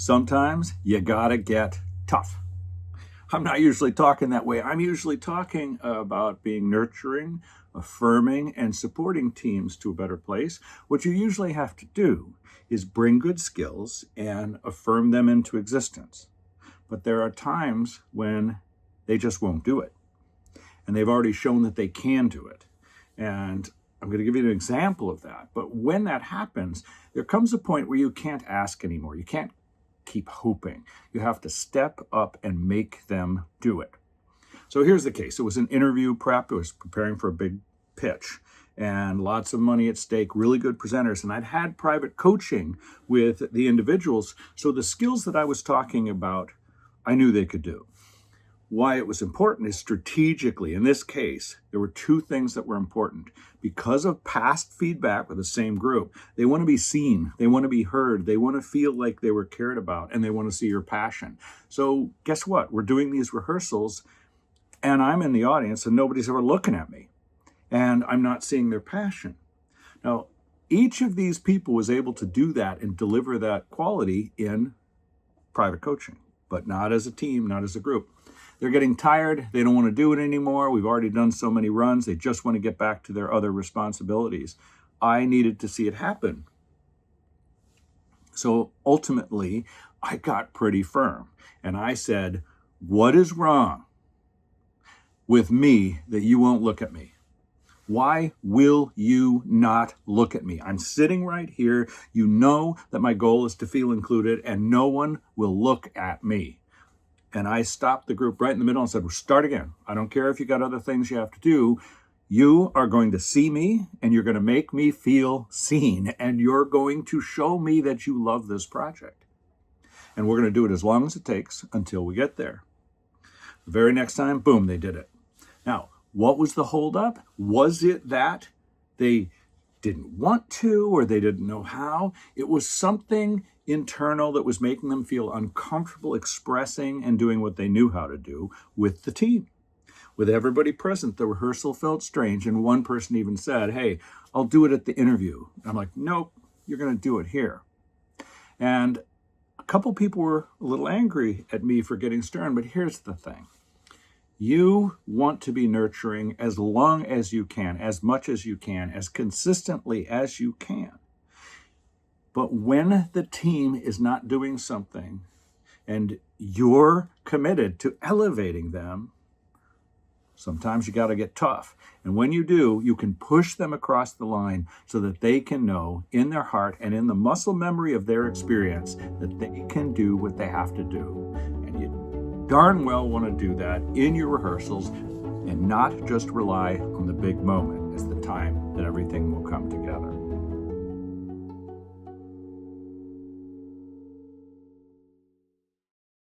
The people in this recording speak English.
Sometimes you gotta get tough. I'm not usually talking that way. I'm usually talking about being nurturing, affirming, and supporting teams to a better place. What you usually have to do is bring good skills and affirm them into existence. But there are times when they just won't do it. And they've already shown that they can do it. And I'm going to give you an example of that. But when that happens, there comes a point where you can't ask anymore. You can't keep hoping. You have to step up and make them do it. So here's the case. It was an interview prep. I was preparing for a big pitch and lots of money at stake, really good presenters. And I'd had private coaching with the individuals. So the skills that I was talking about, I knew they could do. Why it was important is strategically, in this case, there were two things that were important. Because of past feedback with the same group, they want to be seen, they want to be heard, they want to feel like they were cared about, and they want to see your passion. So guess what? We're doing these rehearsals, and I'm in the audience, and nobody's ever looking at me, and I'm not seeing their passion. Now, each of these people was able to do that and deliver that quality in private coaching, but not as a team, not as a group. They're getting tired. They don't want to do it anymore. We've already done so many runs. They just want to get back to their other responsibilities. I needed to see it happen. So ultimately, I got pretty firm. And I said, what is wrong with me that you won't look at me? Why will you not look at me? I'm sitting right here. You know that my goal is to feel included, and no one will look at me. And I stopped the group right in the middle and said, well, start again. I don't care if you got other things you have to do. You are going to see me and you're going to make me feel seen. And you're going to show me that you love this project. And we're going to do it as long as it takes until we get there. The very next time, boom, they did it. Now, what was the holdup? Was it that they didn't want to or they didn't know how? It was something internal that was making them feel uncomfortable expressing and doing what they knew how to do with the team. With everybody present, the rehearsal felt strange, and one person even said, hey, I'll do it at the interview. I'm like, nope, you're going to do it here. And a couple people were a little angry at me for getting stern, but here's the thing. You want to be nurturing as long as you can, as much as you can, as consistently as you can. But when the team is not doing something and you're committed to elevating them, sometimes you got to get tough. And when you do, you can push them across the line so that they can know in their heart and in the muscle memory of their experience that they can do what they have to do. And you darn well want to do that in your rehearsals and not just rely on the big moment as the time that everything will come together.